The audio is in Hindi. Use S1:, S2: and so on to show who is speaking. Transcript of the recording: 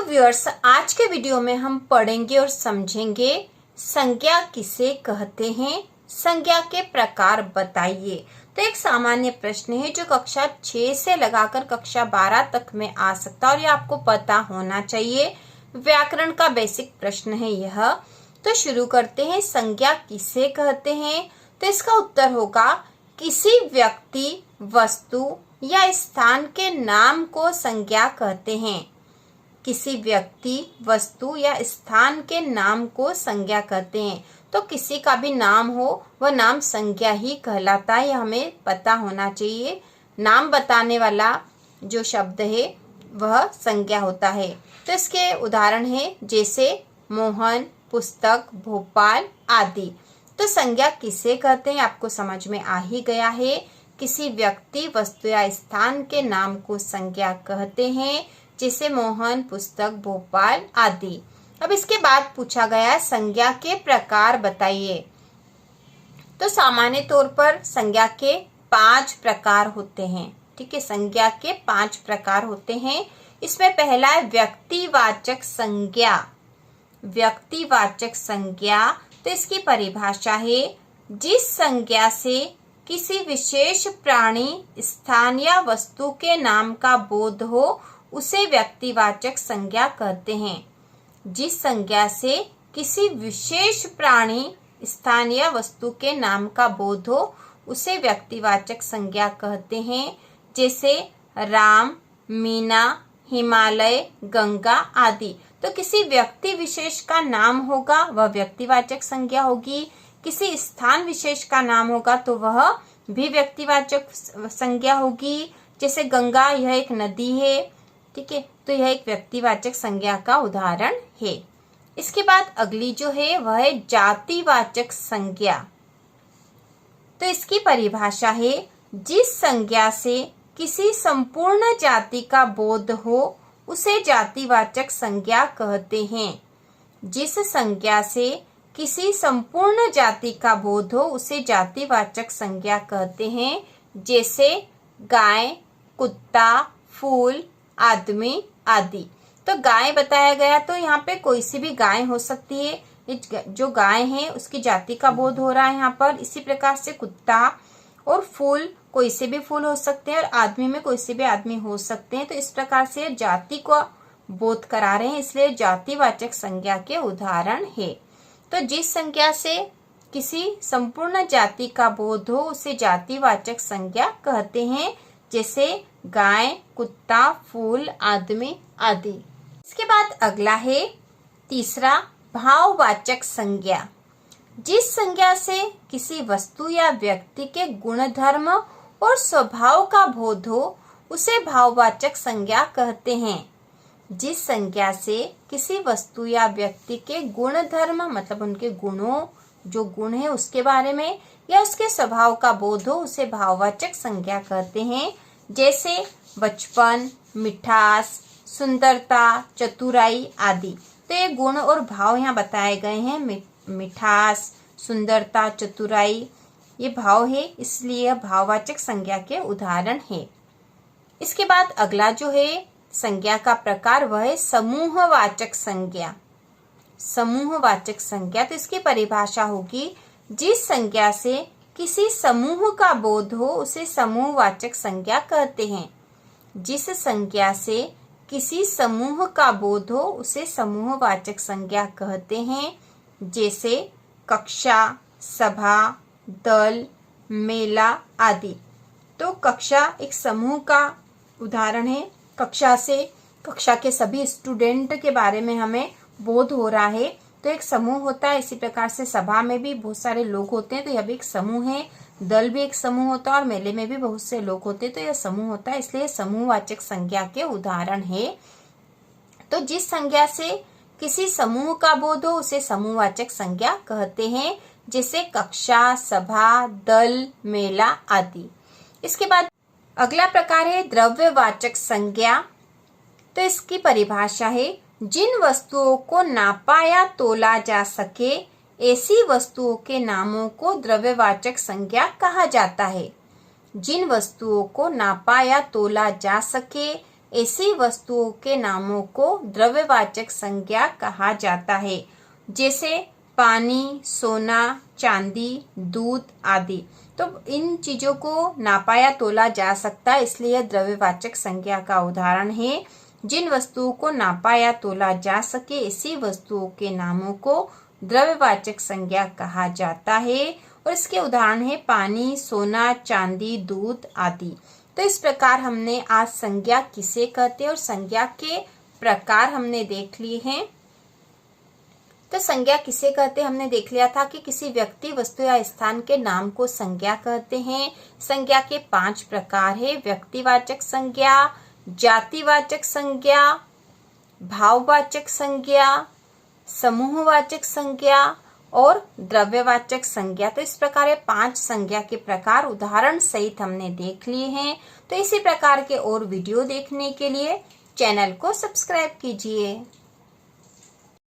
S1: व्यूअर्स, आज के वीडियो में हम पढ़ेंगे और समझेंगे संज्ञा किसे कहते हैं, संज्ञा के प्रकार बताइए। तो एक सामान्य प्रश्न है जो कक्षा 6 से लगाकर कक्षा 12 तक में आ सकता है और ये आपको पता होना चाहिए। व्याकरण का बेसिक प्रश्न है यह। तो शुरू करते हैं, संज्ञा किसे कहते हैं। तो इसका उत्तर होगा किसी व्यक्ति, वस्तु या स्थान के नाम को संज्ञा कहते हैं। किसी व्यक्ति, वस्तु या स्थान के नाम को संज्ञा कहते हैं। तो किसी का भी नाम हो वह नाम संज्ञा ही कहलाता है, हमें पता होना चाहिए। नाम बताने वाला जो शब्द है वह संज्ञा होता है। तो इसके उदाहरण है जैसे मोहन, पुस्तक, भोपाल आदि। तो संज्ञा किसे कहते हैं आपको समझ में आ ही गया है। किसी व्यक्ति, वस्तु या स्थान के नाम को संज्ञा कहते हैं, जैसे मोहन, पुस्तक, भोपाल आदि। अब इसके बाद पूछा गया संज्ञा के प्रकार बताइए। तो सामान्य तौर पर संज्ञा के 5 प्रकार होते हैं। ठीक है, संज्ञा के 5 प्रकार होते हैं। इसमें पहला है व्यक्तिवाचक संज्ञा। व्यक्तिवाचक संज्ञा, तो इसकी परिभाषा है जिस संज्ञा से किसी विशेष प्राणी, स्थान या वस्तु के नाम का बोध हो उसे व्यक्तिवाचक संज्ञा कहते हैं। जिस संज्ञा से किसी विशेष प्राणी, स्थान या वस्तु के नाम का बोध हो उसे व्यक्तिवाचक संज्ञा कहते हैं, जैसे राम, मीना, हिमालय, गंगा आदि। तो किसी व्यक्ति विशेष का नाम होगा वह व्यक्तिवाचक संज्ञा होगी। किसी स्थान विशेष का नाम होगा तो वह भी व्यक्तिवाचक संज्ञा होगी। जैसे गंगा, यह एक नदी है। ठीक है, तो यह एक व्यक्तिवाचक संज्ञा का उदाहरण है। इसके बाद अगली जो है वह है जातिवाचक संज्ञा। तो इसकी परिभाषा है जिस संज्ञा से किसी संपूर्ण जाति का बोध हो उसे जातिवाचक संज्ञा कहते हैं। जिस संज्ञा से किसी संपूर्ण जाति का बोध हो उसे जातिवाचक संज्ञा कहते हैं, जैसे गाय, कुत्ता, फूल, आदमी आदि। तो गाय बताया गया तो यहाँ पे कोई सी भी गाय हो सकती है। जो गाय है उसकी जाति का बोध हो रहा है यहाँ पर। इसी प्रकार से कुत्ता और फूल, कोई से भी फूल हो सकते हैं, और आदमी में कोई से भी आदमी हो सकते हैं। तो इस प्रकार से जाति को बोध करा रहे हैं, इसलिए जातिवाचक संज्ञा के उदाहरण है। तो जिस संज्ञा से किसी संपूर्ण जाति का बोध हो उसे जातिवाचक संज्ञा कहते हैं, जैसे गाय, कुत्ता, फूल, आदमी आदि। इसके बाद अगला है तीसरा, भाववाचक संज्ञा। जिस संज्ञा से किसी वस्तु या व्यक्ति के गुण, धर्म और स्वभाव का बोध हो उसे भाववाचक संज्ञा कहते हैं। जिस संज्ञा से किसी वस्तु या व्यक्ति के गुण, धर्म मतलब उनके गुणों, जो गुण है उसके बारे में या उसके स्वभाव का बोध हो उसे भाववाचक संज्ञा कहते हैं, जैसे बचपन, मिठास, सुंदरता, चतुराई आदि। तो ये गुण और भाव यहाँ बताए गए हैं। मिठास, सुंदरता, चतुराई ये भाव है, इसलिए भाववाचक संज्ञा के उदाहरण है। इसके बाद अगला जो है संज्ञा का प्रकार वह है समूहवाचक संज्ञा। समूहवाचक संज्ञा, तो इसकी परिभाषा होगी जिस संज्ञा से किसी समूह का बोध हो उसे समूहवाचक संज्ञा कहते हैं। जिस संज्ञा से किसी समूह का बोध हो उसे समूहवाचक संज्ञा कहते हैं, जैसे कक्षा, सभा, दल, मेला आदि। तो कक्षा एक समूह का उदाहरण है। कक्षा के सभी स्टूडेंट के बारे में हमें बोध हो रहा है, तो एक समूह होता है। इसी प्रकार से सभा में भी बहुत सारे लोग होते हैं, तो यह भी एक समूह है। दल भी एक समूह होता है और मेले में भी बहुत से लोग होते हैं, तो यह समूह होता है, इसलिए समूहवाचक संज्ञा के उदाहरण है। तो जिस संज्ञा से किसी समूह का बोध हो उसे समूहवाचक संज्ञा कहते हैं, जैसे कक्षा, सभा, दल, मेला आदि। इसके बाद अगला प्रकार है द्रव्यवाचक संज्ञा। तो इसकी परिभाषा है जिन वस्तुओं को नापा या तोला जा सके ऐसी वस्तुओं के नामों को द्रव्यवाचक संज्ञा कहा जाता है। जिन वस्तुओं को नापा या तोला जा सके ऐसी वस्तुओं के नामों को द्रव्यवाचक संज्ञा कहा जाता है, जैसे पानी, सोना, चांदी, दूध आदि। तो इन चीजों को नापा या तोला जा सकता है, इसलिए यह द्रव्यवाचक संज्ञा का उदाहरण है। जिन वस्तुओं को नापा या तोला जा सके ऐसी वस्तुओं के नामों को द्रव्यवाचक संज्ञा कहा जाता है, और इसके उदाहरण है पानी, सोना, चांदी, दूध आदि। तो इस प्रकार हमने आज संज्ञा किसे कहते हैं और संज्ञा के प्रकार हमने देख लिए हैं। तो संज्ञा किसे कहते हैं हमने देख लिया था कि किसी व्यक्ति, वस्तु या स्थान के नाम को संज्ञा कहते हैं। संज्ञा के 5 प्रकार है: व्यक्तिवाचक संज्ञा, जातिवाचक संज्ञा, भाववाचक संज्ञा, समूहवाचक संज्ञा और द्रव्यवाचक संज्ञा। तो इस प्रकार 5 संज्ञा के प्रकार उदाहरण सहित हमने देख लिए हैं। तो इसी प्रकार के और वीडियो देखने के लिए चैनल को सब्सक्राइब कीजिए।